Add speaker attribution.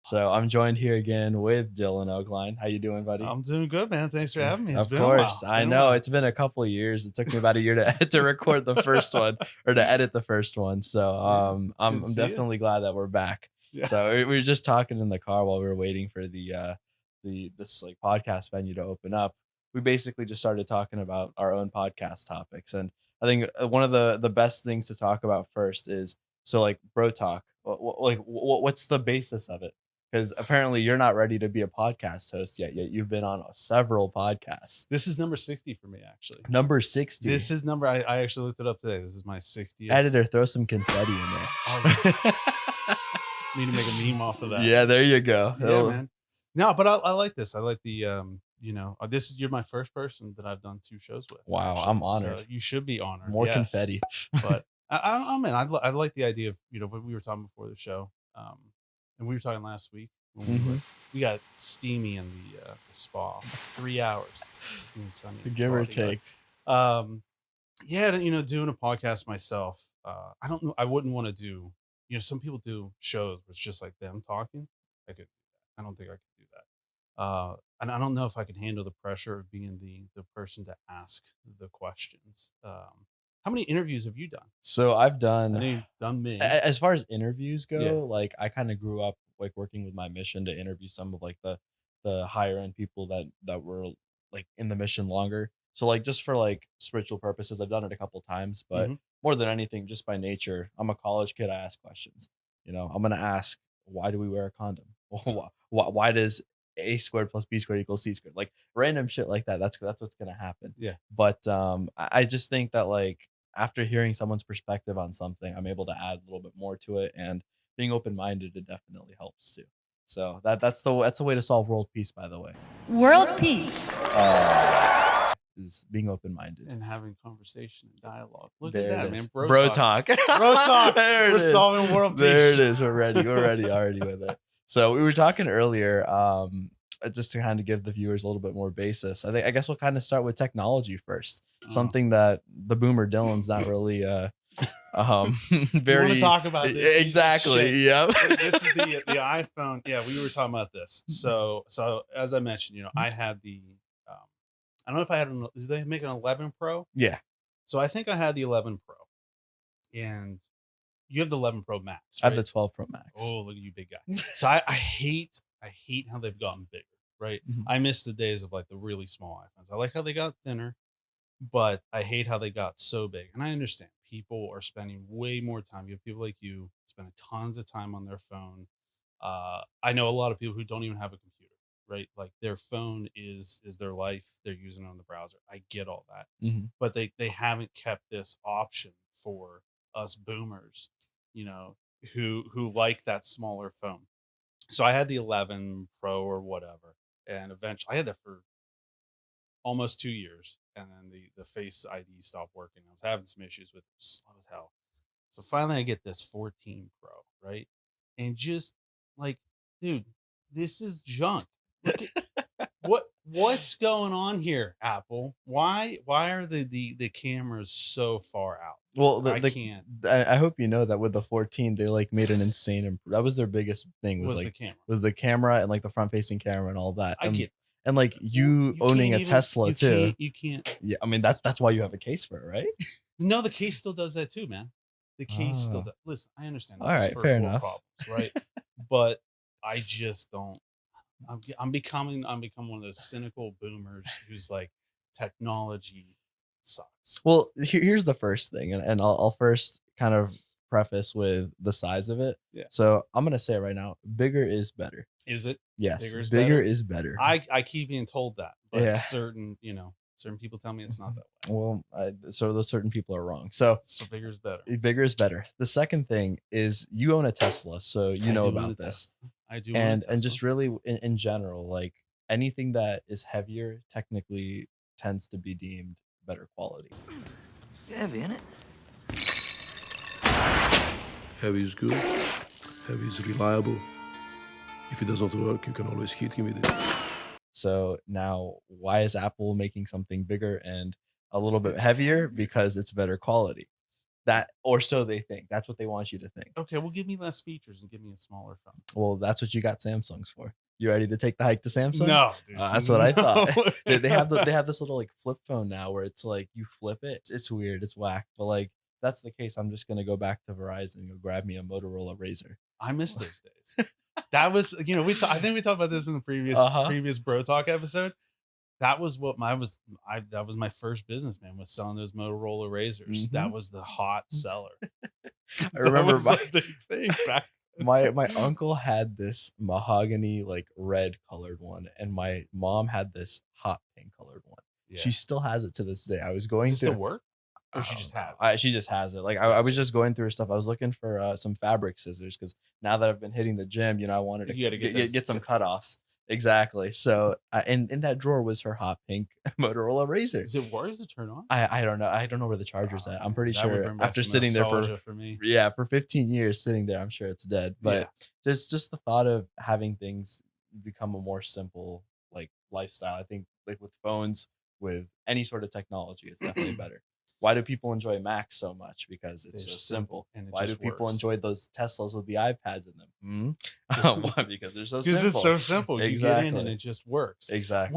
Speaker 1: So I'm joined here again with Dylan Oakline. How you doing, buddy?
Speaker 2: I'm doing good, man. Thanks for having me. It's
Speaker 1: Of
Speaker 2: been a
Speaker 1: course.
Speaker 2: while.
Speaker 1: I know it's been a couple of years. It took me about a year to to record the first one or to edit the first one. So
Speaker 2: Yeah, it's good to
Speaker 1: I'm
Speaker 2: see you.
Speaker 1: definitely glad that we're back.
Speaker 2: Yeah.
Speaker 1: So we were just talking in the car while we were waiting for the this like podcast venue to open up. We basically just started talking about our own podcast topics, and I think one of the best things to talk about first is so like bro talk. What's the basis of it? Because apparently you're not ready to be a podcast host yet you've been on several podcasts.
Speaker 2: This is number 60 for me, actually.
Speaker 1: Number 60.
Speaker 2: This is number I actually looked it up today. This is my 60th.
Speaker 1: Editor, throw some confetti in there.
Speaker 2: Oh, yes. Need to make a meme off of that.
Speaker 1: Yeah, there you go.
Speaker 2: Yeah, man. No, but I like this. I like the this is you're my first person that I've done 2 shows with.
Speaker 1: Wow,
Speaker 2: Actually.
Speaker 1: I'm honored.
Speaker 2: So you should be honored.
Speaker 1: More
Speaker 2: yes.
Speaker 1: confetti.
Speaker 2: But I mean, I like the idea of, when we were talking before the show, and we were talking last week when we got steamy in the spa, 3 hours, me and Sonny in the
Speaker 1: Give or
Speaker 2: spa together.
Speaker 1: take.
Speaker 2: Yeah, doing a podcast myself, I don't know. I wouldn't want to do, some people do shows where it's just like them talking. I don't think I could do that. And I don't know if I can handle the pressure of being the person to ask the questions. How many interviews have you done?
Speaker 1: So I've
Speaker 2: I know
Speaker 1: done
Speaker 2: you've done me.
Speaker 1: as far as interviews go,
Speaker 2: Yeah.
Speaker 1: like I kind of grew up like working with my mission to interview some of like the higher end people that were like in the mission longer. So like just for like spiritual purposes, I've done it a couple times, but
Speaker 2: hmm
Speaker 1: more than anything, just by nature, I'm a college kid. I ask questions. I'm gonna ask, why do we wear a condom? Why does a squared plus b squared equals c squared? Like random shit like that. That's what's gonna happen.
Speaker 2: Yeah.
Speaker 1: But I just think that like after hearing someone's perspective on something, I'm able to add a little bit more to it, and being open minded, it definitely helps too. So that's the way to solve world peace, by the way,
Speaker 3: World peace.
Speaker 1: is being open minded.
Speaker 2: And having conversation and dialogue. Look
Speaker 1: There
Speaker 2: at that,
Speaker 1: it is.
Speaker 2: man.
Speaker 1: Bro talk.
Speaker 2: Bro talk.
Speaker 1: There it
Speaker 2: We're
Speaker 1: is.
Speaker 2: solving world peace.
Speaker 1: There it is. We're ready. We're ready already with it. So we were talking earlier, just to kind of give the viewers a little bit more basis. I guess we'll kind of start with technology first. Something that the boomer Dylan's not really
Speaker 2: very.
Speaker 1: very
Speaker 2: talk about this?
Speaker 1: exactly. Yep.
Speaker 2: This is the iPhone. Yeah, we were talking about this. So as I mentioned, I had the I don't know if I had did they make an 11 Pro?
Speaker 1: Yeah.
Speaker 2: So I think I had the 11 Pro, and you have the 11 Pro Max.
Speaker 1: I have
Speaker 2: right?
Speaker 1: the 12 Pro Max.
Speaker 2: Oh, look at you, big guy. So I hate how they've gotten bigger, right?
Speaker 1: Mhm.
Speaker 2: I miss the days of like the really small iPhones. I like how they got thinner, but I hate how they got so big. And I understand people are spending way more time. You have people like you spending tons of time on their phone. I know a lot of people who don't even have a computer, right? Like their phone is their life. They're using it on the browser. I get all that,
Speaker 1: Mhm.
Speaker 2: but they haven't kept this option for us boomers, you know, who like that smaller phone. So I had the 11 Pro or whatever, and eventually I had that for almost 2 years, and then the Face ID stopped working. I was having some issues with it, slow as hell. So finally, I get this 14 Pro, right? And just like, dude, this is junk. Look at, what's going on here, Apple? Why are the cameras so far out?
Speaker 1: Well,
Speaker 2: I can't.
Speaker 1: I hope you know that with the 14, they like made an insane. That was their biggest thing was
Speaker 2: Was the
Speaker 1: like
Speaker 2: camera?
Speaker 1: was the camera and like the front facing camera and all that.
Speaker 2: I get.
Speaker 1: And like you owning
Speaker 2: can't
Speaker 1: a
Speaker 2: even-
Speaker 1: Tesla too.
Speaker 2: You can't.
Speaker 1: Yeah, I mean that's why you have a case for it, right?
Speaker 2: No, the case still does that too, man. The case still
Speaker 1: Ah.
Speaker 2: does. Listen, I understand.
Speaker 1: All
Speaker 2: This is
Speaker 1: right,
Speaker 2: first
Speaker 1: fair
Speaker 2: world
Speaker 1: enough.
Speaker 2: problems, right? But I just don't. I'm becoming one of those cynical boomers who's like, technology sucks.
Speaker 1: Well, here's the first thing, and I'll first kind of preface with the size of it.
Speaker 2: Yeah.
Speaker 1: So I'm gonna say it right now, bigger is better.
Speaker 2: Is it?
Speaker 1: Yes,
Speaker 2: Bigger is
Speaker 1: bigger
Speaker 2: better?
Speaker 1: is better.
Speaker 2: I keep being told that, but
Speaker 1: Yeah.
Speaker 2: certain people tell me it's not that way.
Speaker 1: Well, so those certain people are wrong. So
Speaker 2: So bigger is better.
Speaker 1: bigger is better. The second thing is you own a Tesla, so you
Speaker 2: I
Speaker 1: know
Speaker 2: do own a
Speaker 1: about this.
Speaker 2: Tesla. I do. own a
Speaker 1: And
Speaker 2: Tesla.
Speaker 1: just really in general, like anything that is heavier technically tends to be deemed better quality.
Speaker 4: Heavy, innit?
Speaker 5: Heavy is good. Heavy is reliable. If it doesn't work, you can always hit him with it.
Speaker 1: So now, why is Apple making something bigger and a little bit heavier? Because it's better quality. That or so they think. That's what they want you to think.
Speaker 2: Okay, well, give me less features and give me a smaller phone.
Speaker 1: Well, that's what you got Samsungs for. You ready to take the hike to Samsung?
Speaker 2: No, dude.
Speaker 1: That's what I thought.
Speaker 2: No.
Speaker 1: They have this little like flip phone now where it's like you flip it. It's weird. It's whack. But like if that's the case, I'm just gonna go back to Verizon and go grab me a Motorola Razor.
Speaker 2: I miss those days. That was, I think we talked about this in the
Speaker 1: Uh-huh.
Speaker 2: previous Bro Talk episode. That was what that was my first business, man, was selling those Motorola Razors.
Speaker 1: Mhm.
Speaker 2: That was the hot seller.
Speaker 1: I
Speaker 2: That
Speaker 1: remember
Speaker 2: was
Speaker 1: my
Speaker 2: a big thing back.
Speaker 1: my uncle had this mahogany like red colored one, and my mom had this hot pink colored one.
Speaker 2: Yeah.
Speaker 1: She still has it to this day. I was
Speaker 2: Does
Speaker 1: going
Speaker 2: it still
Speaker 1: through.
Speaker 2: work? Or
Speaker 1: I
Speaker 2: she
Speaker 1: don't
Speaker 2: just
Speaker 1: know.
Speaker 2: had it?
Speaker 1: She just has it. Like I was just going through her stuff. I was looking for some fabric scissors because now that I've been hitting the gym, I wanted to
Speaker 2: You gotta get
Speaker 1: get some
Speaker 2: those-
Speaker 1: cutoffs. Exactly. So in that drawer was her hot pink Motorola Razor.
Speaker 2: Is it wires to turn on?
Speaker 1: I don't know. I don't know where the charger's
Speaker 2: Oh,
Speaker 1: at. I'm
Speaker 2: man,
Speaker 1: pretty
Speaker 2: that would
Speaker 1: sure
Speaker 2: bring back
Speaker 1: after
Speaker 2: some
Speaker 1: sitting there for
Speaker 2: nostalgia for me.
Speaker 1: for 15 years sitting there, I'm sure it's dead. But just the thought of having things become a more simple like lifestyle. I think like with phones, with any sort of technology, it's definitely better. Why do people enjoy Macs so much? Because it's
Speaker 2: They're
Speaker 1: so
Speaker 2: simple,
Speaker 1: simple.
Speaker 2: and it
Speaker 1: Why do
Speaker 2: just
Speaker 1: people
Speaker 2: works.
Speaker 1: enjoy those Teslas with the iPads in them? Why? Because they're so
Speaker 2: Because
Speaker 1: simple.
Speaker 2: it's so simple. You get in and
Speaker 1: Exactly.
Speaker 2: it just works.
Speaker 1: Exactly.